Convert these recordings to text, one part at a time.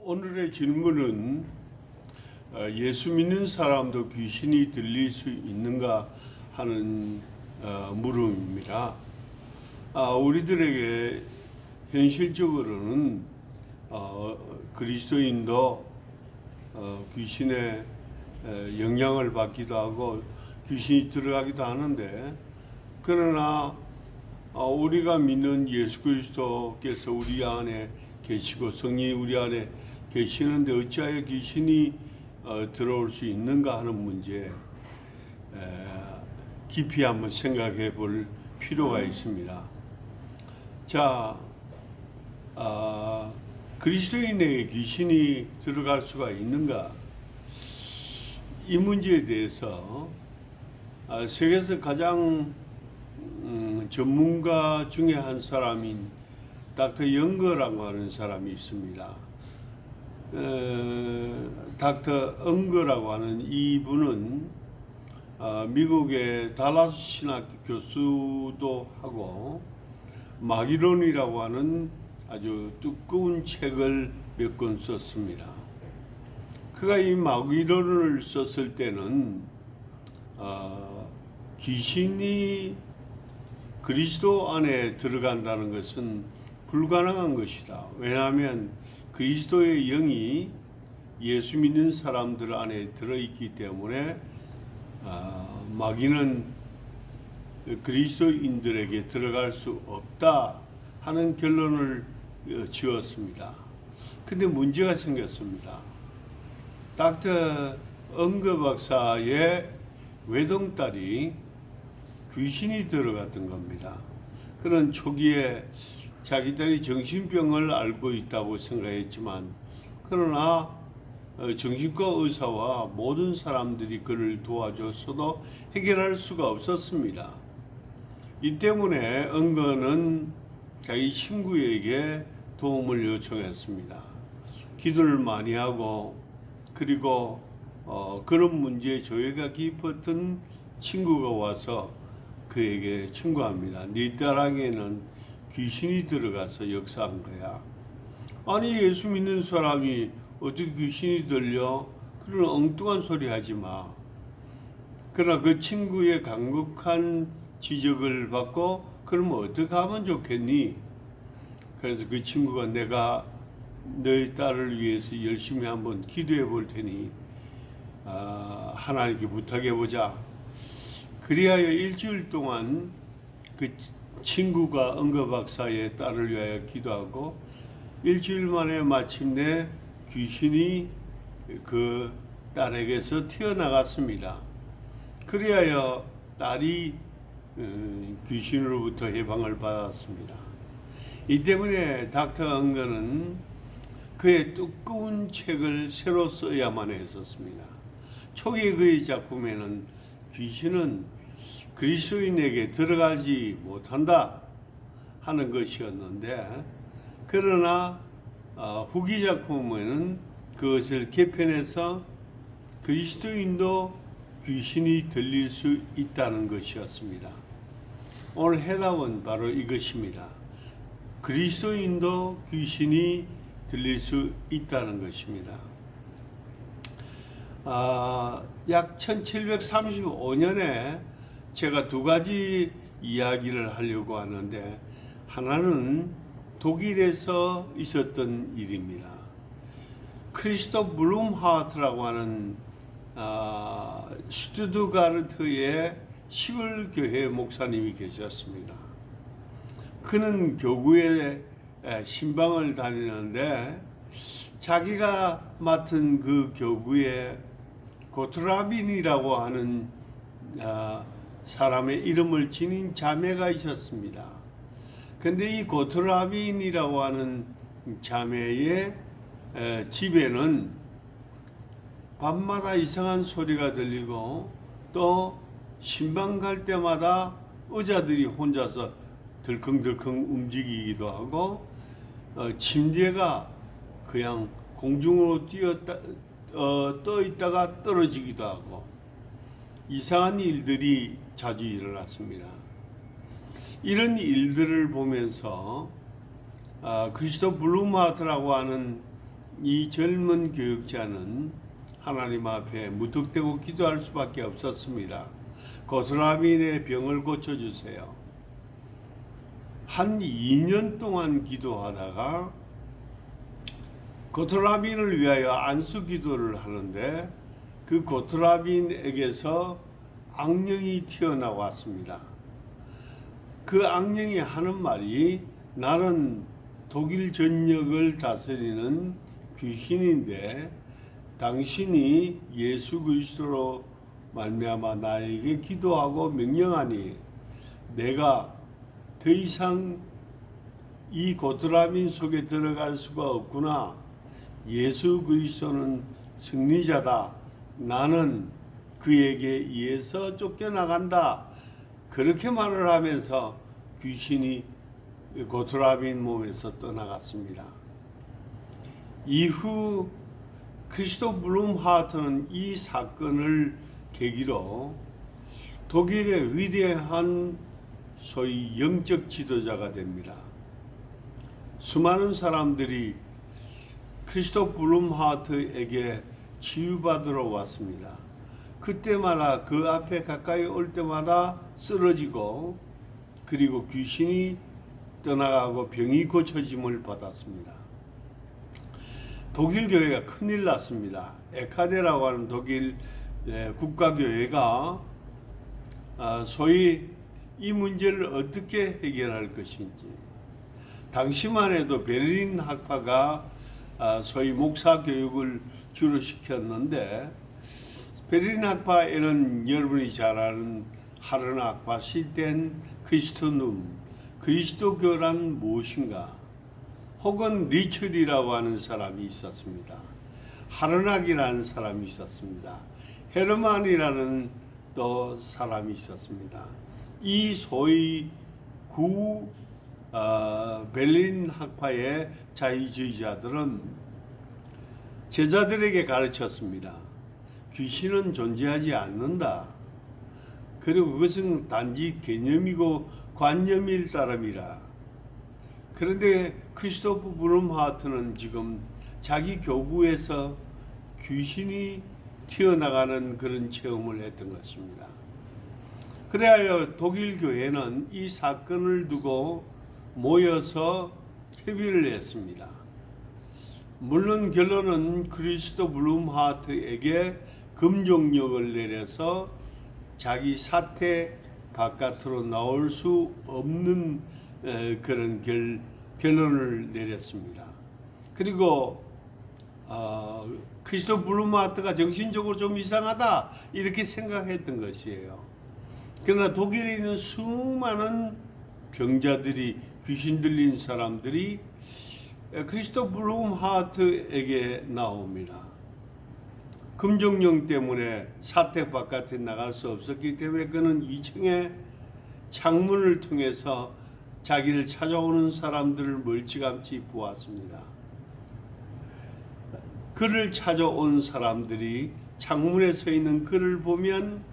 오늘의 질문은 예수 믿는 사람도 귀신이 들릴 수 있는가 하는 물음입니다. 우리들에게 현실적으로는 그리스도인도 귀신의 영향을 받기도 하고 귀신이 들어가기도 하는데, 그러나 우리가 믿는 예수 그리스도께서 우리 안에 계시고 성령이 우리 안에 계시는데 어찌하여 귀신이 들어올 수 있는가 하는 문제 깊이 한번 생각해 볼 필요가 있습니다. 자, 그리스도인에게 귀신이 들어갈 수가 있는가? 이 문제에 대해서 세계에서 가장 전문가 중에 한 사람인 닥터 영거라고 하는 사람이 있습니다. 닥터 영거라고 하는 이분은 미국의 달라스 신학교 교수도 하고 마귀론이라고 하는 아주 두꺼운 책을 몇 권 썼습니다. 그가 이 마귀론을 썼을 때는 귀신이 그리스도 안에 들어간다는 것은 불가능한 것이다. 왜냐하면 그리스도의 영이 예수 믿는 사람들 안에 들어있기 때문에 마귀는 그리스도인들에게 들어갈 수 없다 하는 결론을 지었습니다. 근데 문제가 생겼습니다. 닥터 영거 박사의 외동딸이 귀신이 들어갔던 겁니다. 그는 초기에 자기 딸이 정신병을 앓고 있다고 생각했지만, 그러나 정신과 의사와 모든 사람들이 그를 도와줬어도 해결할 수가 없었습니다. 이 때문에 영거는 자기 친구에게 도움을 요청했습니다. 기도를 많이 하고, 그리고 그런 문제에 조예가 깊었던 친구가 와서 그에게 충고합니다. 네 딸에게는 귀신이 들어가서 역사한 거야. 아니, 예수 믿는 사람이 어떻게 귀신이 들려? 그런 엉뚱한 소리 하지 마. 그러나 그 친구의 강력한 지적을 받고, 그러면 어떻게 하면 좋겠니? 그래서 그 친구가 내가 너희 딸을 위해서 열심히 한번 기도해 볼 테니 하나님께 부탁해 보자. 그리하여 일주일 동안 그 친구가 영거 박사의 딸을 위하여 기도하고, 일주일 만에 마침내 귀신이 그 딸에게서 튀어나갔습니다. 그리하여 딸이 귀신으로부터 해방을 받았습니다. 이 때문에 닥터 영거는 그의 두꺼운 책을 새로 써야만 했었습니다. 초기 그의 작품에는 귀신은 그리스도인에게 들어가지 못한다 하는 것이었는데, 그러나 후기 작품에는 그것을 개편해서 그리스도인도 귀신이 들릴 수 있다는 것이었습니다. 오늘 해답은 바로 이것입니다. 그리스도인도 귀신이 들릴 수 있다는 것입니다. 약 1735년에 제가 두 가지 이야기를 하려고 하는데, 하나는 독일에서 있었던 일입니다. 크리스토프 블룸하트라고 하는 슈투트가르트의 시골 교회 목사님이 계셨습니다. 그는 교구에 신방을 다니는데, 자기가 맡은 그 교구에 고트라빈이라고 하는 사람의 이름을 지닌 자매가 있었습니다. 근데 이 고트라빈이라고 하는 자매의 집에는 밤마다 이상한 소리가 들리고, 또 신방 갈 때마다 의자들이 혼자서 덜컹덜컹 움직이기도 하고, 침대가 그냥 공중으로 떠 있다가 떨어지기도 하고, 이상한 일들이 자주 일어났습니다. 이런 일들을 보면서 크리스토프 블룸하트라고 하는 이 젊은 교육자는 하나님 앞에 무턱대고 기도할 수밖에 없었습니다. 고스란히의 병을 고쳐주세요. 한 2년 동안 기도하다가 고트라빈을 위하여 안수 기도를 하는데 그 고트라빈에게서 악령이 튀어나왔습니다. 그 악령이 하는 말이 나는 독일 전역을 다스리는 귀신인데 당신이 예수 그리스도로 말미암아 나에게 기도하고 명령하니 내가 더 이상 이 고트라빈 속에 들어갈 수가 없구나. 예수 그리스도는 승리자다. 나는 그에게 의해서 쫓겨나간다. 그렇게 말을 하면서 귀신이 고트라빈 몸에서 떠나갔습니다. 이후 크리스토프 블룸하트는 이 사건을 계기로 독일의 위대한 소위 영적 지도자가 됩니다. 수많은 사람들이 크리스토프 블룸하트에게 치유받으러 왔습니다. 그때마다 그 앞에 가까이 올 때마다 쓰러지고 그리고 귀신이 떠나가고 병이 고쳐짐을 받았습니다. 독일 교회가 큰일 났습니다. 에카데라고 하는 독일 국가교회가 소위 이 문제를 어떻게 해결할 것인지, 당시만 해도 베를린 학파가 소위 목사 교육을 주로 시켰는데 베를린 학파에는 여러분이 잘 아는 하르나 학파, 실덴 크리스토눔, 그리스도교란 무엇인가, 혹은 리처리라고 하는 사람이 있었습니다. 하르낙이라는 사람이 있었습니다. 헤르만이라는 또 사람이 있었습니다. 이 소위 베를린 학파의 자유주의자들은 제자들에게 가르쳤습니다. 귀신은 존재하지 않는다. 그리고 그것은 단지 개념이고 관념일 따름이라. 그런데 크리스토프 블룸하트는 지금 자기 교부에서 귀신이 튀어나가는 그런 체험을 했던 것입니다. 그래야 독일 교회는 이 사건을 두고 모여서 협의를 했습니다. 물론 결론은 크리스토프 블룸하트에게 금종력을 내려서 자기 사태 바깥으로 나올 수 없는 그런 결론을 내렸습니다. 그리고 크리스토프 블룸하트가 정신적으로 좀 이상하다 이렇게 생각했던 것이에요. 그러나 독일에 있는 수많은 병자들이, 귀신 들린 사람들이 크리스토프 블룸하트에게 나옵니다. 금종령 때문에 사택 바깥에 나갈 수 없었기 때문에 그는 2층의 창문을 통해서 자기를 찾아오는 사람들을 멀찌감치 보았습니다. 그를 찾아온 사람들이 창문에 서 있는 그를 보면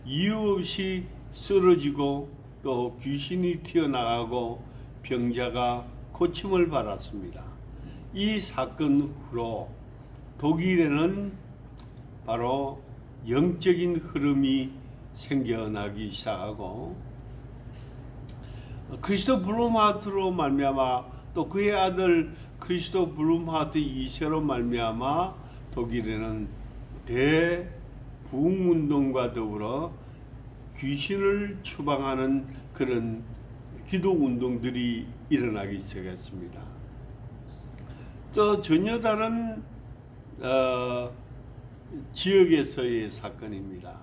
이유 없이 쓰러지고 또 귀신이 튀어나가고 병자가 고침을 받았습니다. 이 사건 후로 독일에는 바로 영적인 흐름이 생겨나기 시작하고 크리스토프 블룸하트로 말미암아 또 그의 아들 크리스토프 블룸하트 2세로 말미암아 독일에는 대부흥운동과 더불어 귀신을 추방하는 그런 기도운동들이 일어나기 시작했습니다. 또 전혀 다른 지역에서의 사건입니다.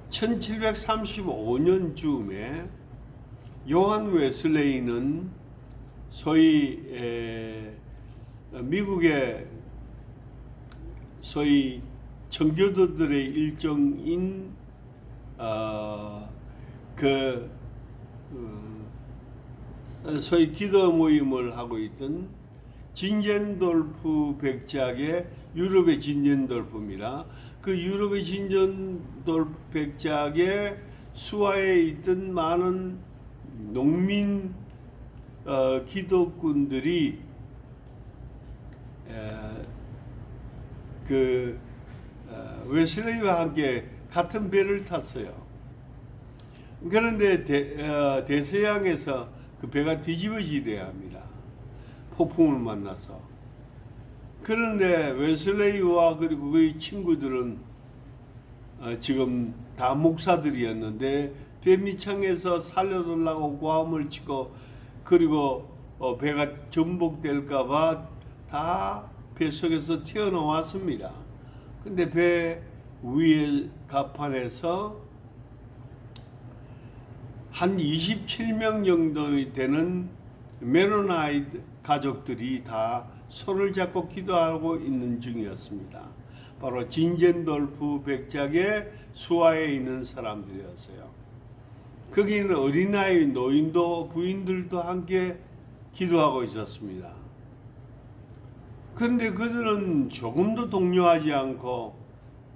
1735년쯤에 요한 웨슬레이는 소위 미국의 소위 청교도들의 일종인 소위 기도 모임을 하고 있던 진젠돌프 백작의 유럽의 진젠돌프입니다. 그 유럽의 진젠돌프 백작의 수하에 있던 많은 농민 기독군들이 그 웨슬레이와 함께 같은 배를 탔어요. 그런데 대서양에서 그 배가 뒤집어지려야 합니다. 폭풍을 만나서. 그런데 웨슬레이와 그리고 그의 친구들은 지금 다 목사들이었는데 배 밑창에서 살려달라고 고함을 치고 그리고 배가 전복될까봐 다 뱃속에서 튀어나왔습니다. 근데 배 위에 갑판에서 한 27명 정도 되는 메노나이트 가족들이 다 손을 잡고 기도하고 있는 중이었습니다. 바로 진젠돌프 백작의 수하에 있는 사람들이었어요. 거기는 어린아이, 노인도, 부인들도 함께 기도하고 있었습니다. 그런데 그들은 조금도 동요하지 않고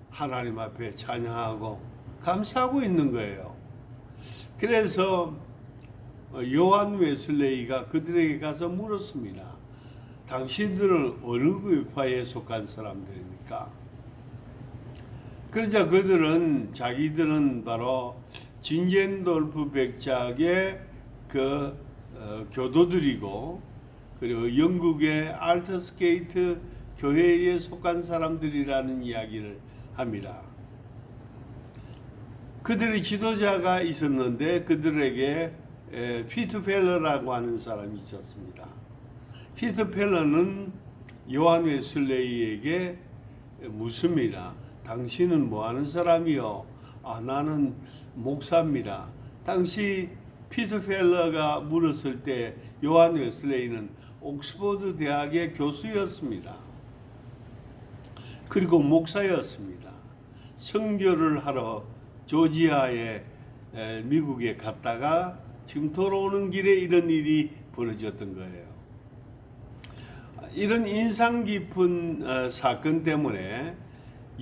하나님 앞에 찬양하고 감사하고 있는 거예요. 그래서 요한 웨슬레이가 그들에게 가서 물었습니다. 당신들은 어느 교파에 속한 사람들입니까? 그러자 그들은 자기들은 바로 진젠돌프 백작의 그 교도들이고 그리고 영국의 알터스게이트 교회에 속한 사람들이라는 이야기를 합니다. 그들의 지도자가 있었는데 그들에게 피터 펠러라고 하는 사람이 있었습니다. 피터 펠러는 요한 웨슬레이에게 묻습니다. 당신은 뭐 하는 사람이요? 나는 목사입니다. 당시 피터 펠러가 물었을 때 요한 웨슬레이는 옥스퍼드 대학의 교수였습니다. 그리고 목사였습니다. 선교를 하러 조지아에 미국에 갔다가 지금 돌아오는 길에 이런 일이 벌어졌던 거예요. 이런 인상 깊은 사건 때문에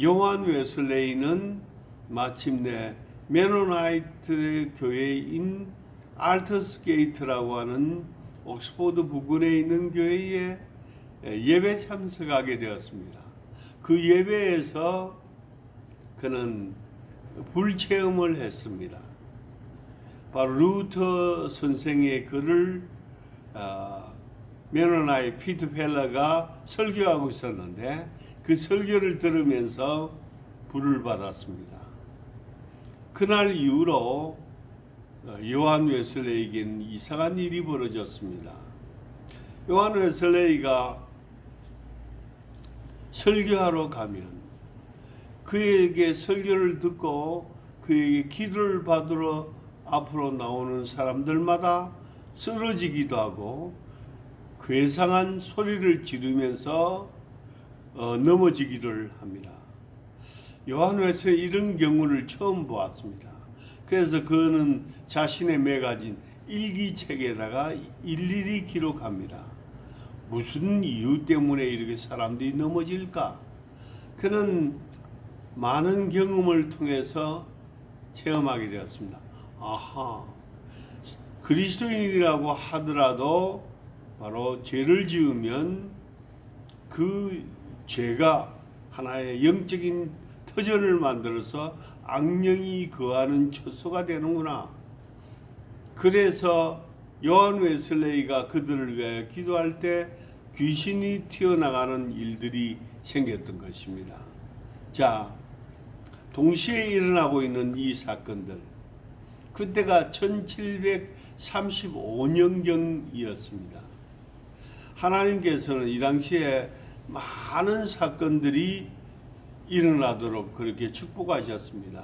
요한 웨슬레이는 마침내 메노나이트 교회인 알터스게이트라고 하는 옥스퍼드 부근에 있는 교회에 예배 참석하게 되었습니다. 그 예배에서 그는 불체험을 했습니다. 바로 루터 선생의 글을 메노나이트 피터 펠러가 설교하고 있었는데 그 설교를 들으면서 불을 받았습니다. 그날 이후로 요한 웨슬레이에게는 이상한 일이 벌어졌습니다. 요한 웨슬레이가 설교하러 가면 그에게 설교를 듣고 그에게 기도를 받으러 앞으로 나오는 사람들마다 쓰러지기도 하고 괴상한 소리를 지르면서 넘어지기를 합니다. 요한 웨슬레이 이런 경우를 처음 보았습니다. 그래서 그는 자신의 매가진 일기책에다가 일일이 기록합니다. 무슨 이유 때문에 이렇게 사람들이 넘어질까? 그는 많은 경험을 통해서 체험하게 되었습니다. 그리스도인이라고 하더라도 바로 죄를 지으면 그 죄가 하나의 영적인 터전을 만들어서 악령이 거하는 처소가 되는구나. 그래서 요한 웨슬레이가 그들을 위해 기도할 때 귀신이 튀어나가는 일들이 생겼던 것입니다. 자, 동시에 일어나고 있는 이 사건들, 그때가 1735년경이었습니다. 하나님께서는 이 당시에 많은 사건들이 일어나도록 그렇게 축복하셨습니다.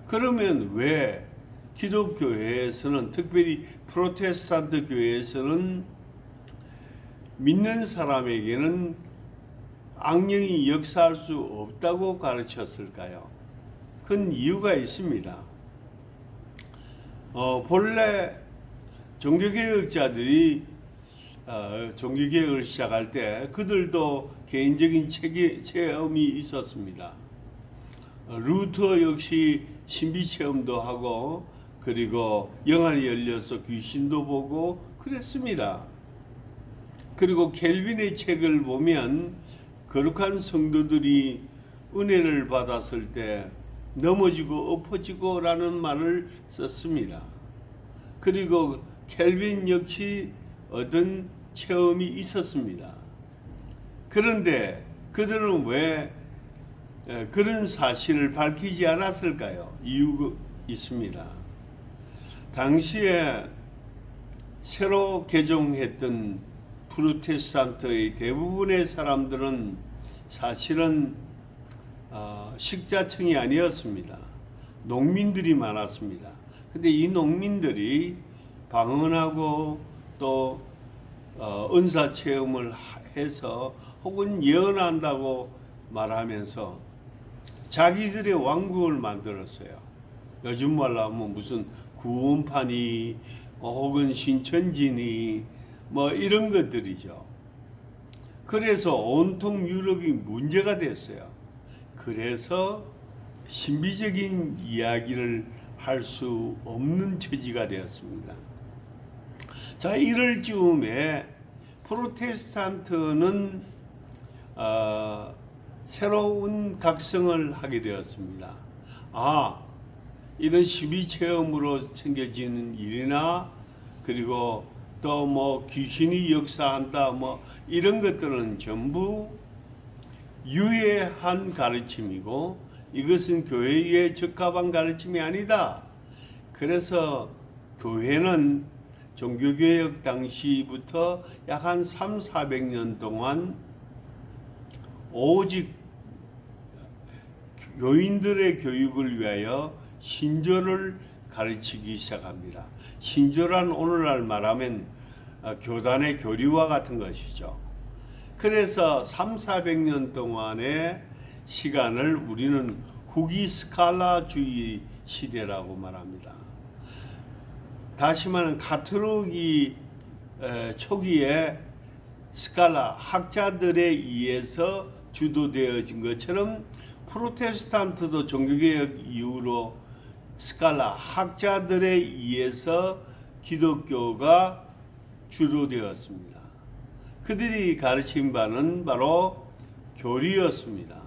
그러면 왜 기독교회에서는, 특별히 프로테스탄트 교회에서는 믿는 사람에게는 악령이 역사할 수 없다고 가르쳤을까요? 큰 이유가 있습니다. 본래 종교개혁자들이 종교개혁을 시작할 때 그들도 개인적인 체험이 있었습니다. 루터 역시 신비체험도 하고 그리고 영안이 열려서 귀신도 보고 그랬습니다. 그리고 켈빈의 책을 보면 거룩한 성도들이 은혜를 받았을 때 넘어지고 엎어지고 라는 말을 썼습니다. 그리고 켈빈 역시 어떤 체험이 있었습니다. 그런데 그들은 왜 그런 사실을 밝히지 않았을까요? 이유가 있습니다. 당시에 새로 개종했던 프로테스탄트의 대부분의 사람들은 사실은 식자층이 아니었습니다. 농민들이 많았습니다. 근데 이 농민들이 방언하고 또 은사 체험을 해서 혹은 예언한다고 말하면서 자기들의 왕국을 만들었어요. 요즘 말로 하면 무슨 구원판이 혹은 신천지니 뭐 이런 것들이죠. 그래서 온통 유럽이 문제가 됐어요. 그래서 신비적인 이야기를 할 수 없는 처지가 되었습니다. 자, 이럴 즈음에 프로테스탄트는 새로운 각성을 하게 되었습니다. 이런 시비체험으로 챙겨지는 일이나 그리고 또 뭐 귀신이 역사한다 뭐 이런 것들은 전부 유해한 가르침이고 이것은 교회에 적합한 가르침이 아니다. 그래서 교회는 종교개혁 당시부터 약 한 300~400년 동안 오직 교인들의 교육을 위하여 신조를 가르치기 시작합니다. 신조란 오늘날 말하면 교단의 교리와 같은 것이죠. 그래서 300~400년 동안의 시간을 우리는 후기 스칼라주의 시대라고 말합니다. 다시 말하면 가톨릭이 초기에 스칼라 학자들에 의해서 주도되어진 것처럼 프로테스탄트도 종교개혁 이후로 스칼라 학자들에 의해서 기독교가 주도되었습니다. 그들이 가르친 바는 바로 교리였습니다.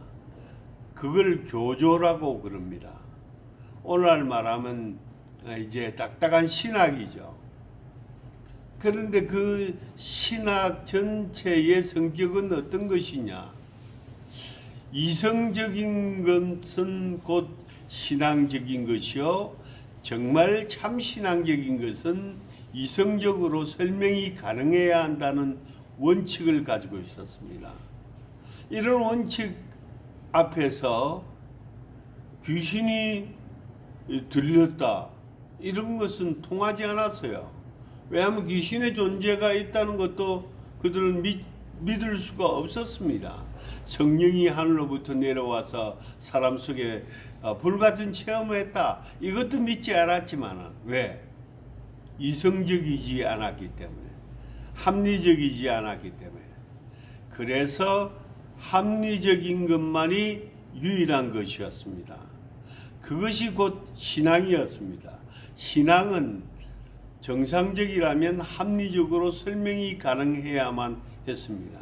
그걸 교조라고 그럽니다. 오늘날 말하면 이제 딱딱한 신학이죠. 그런데 그 신학 전체의 성격은 어떤 것이냐? 이성적인 것은 곧 신앙적인 것이요, 정말 참 신앙적인 것은 이성적으로 설명이 가능해야 한다는 원칙을 가지고 있었습니다. 이런 원칙 앞에서 귀신이 들렸다 이런 것은 통하지 않았어요. 왜냐하면 귀신의 존재가 있다는 것도 그들은 믿을 수가 없었습니다. 성령이 하늘로부터 내려와서 사람 속에 불같은 체험을 했다. 이것도 믿지 않았지만 왜? 이성적이지 않았기 때문에, 합리적이지 않았기 때문에. 그래서 합리적인 것만이 유일한 것이었습니다. 그것이 곧 신앙이었습니다. 신앙은 정상적이라면 합리적으로 설명이 가능해야만 했습니다.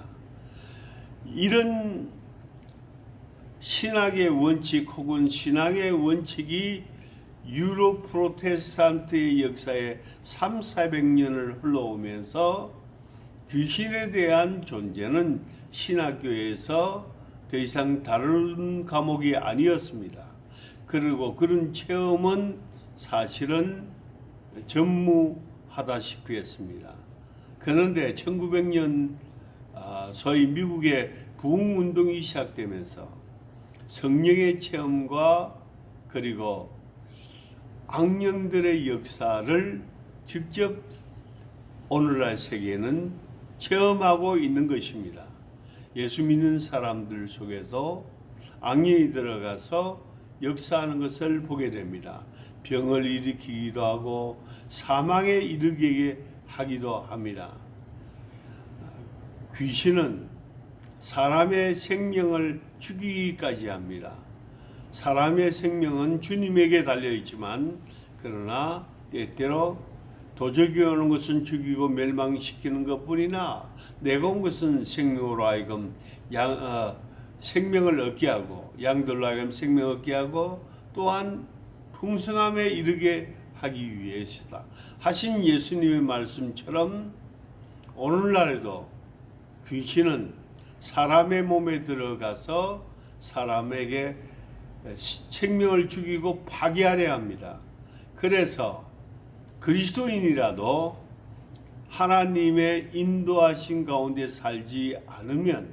이런 신학의 원칙 혹은 신앙의 원칙이 유럽 프로테스탄트의 역사에 300~400년을 흘러오면서 귀신에 대한 존재는 신학교에서 더 이상 다른 과목이 아니었습니다. 그리고 그런 체험은 사실은 전무하다시피 했습니다. 그런데 1900년 소위 미국의 부흥운동이 시작되면서 성령의 체험과 그리고 악령들의 역사를 직접 오늘날 세계는 체험하고 있는 것입니다. 예수 믿는 사람들 속에서 악령이 들어가서 역사하는 것을 보게 됩니다. 병을 일으키기도 하고 사망에 이르게 하기도 합니다. 귀신은 사람의 생명을 죽이기까지 합니다. 사람의 생명은 주님에게 달려있지만 그러나 때때로 도적이 오는 것은 죽이고 멸망시키는 것뿐이나 내가 온 것은 생명으로 하여금 생명을 얻게 하고 양들로 하여금 생명을 얻게 하고 또한 풍성함에 이르게 하기 위해서다 하신 예수님의 말씀처럼 오늘날에도 귀신은 사람의 몸에 들어가서 사람에게 생명을 죽이고 파괴하려 합니다. 그래서 그리스도인이라도 하나님의 인도하신 가운데 살지 않으면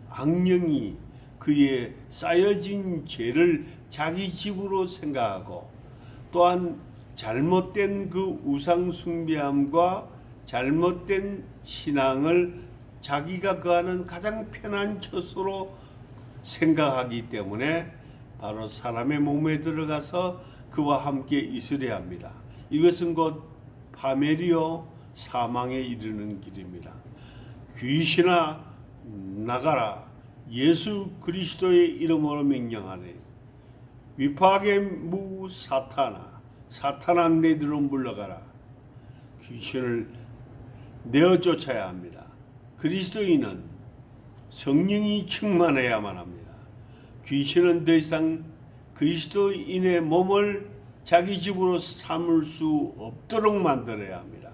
악령이 그의 쌓여진 죄를 자기 집으로 생각하고 또한 잘못된 그 우상 숭배함과 잘못된 신앙을 자기가 거하는 가장 편한 처소로 생각하기 때문에 바로 사람의 몸에 들어가서 그와 함께 있으려 합니다. 이것은 곧 파멸이요 사망에 이르는 길입니다. 귀신아 나가라 예수 그리스도의 이름으로 명령하네. 위파하게 무 사탄아 내들로 물러가라. 귀신을 내어 쫓아야 합니다. 그리스도인은 성령이 충만해야만 합니다. 귀신은 더 이상 그리스도인의 몸을 자기 집으로 삼을 수 없도록 만들어야 합니다.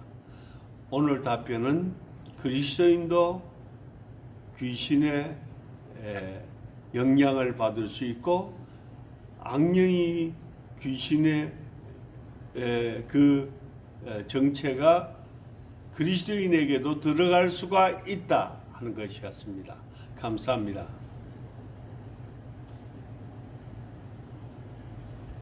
오늘 답변은 그리스도인도 귀신의 영향을 받을 수 있고 악령이 귀신의 그 정체가 그리스도인에게도 들어갈 수가 있다 하는 것이었습니다. 감사합니다.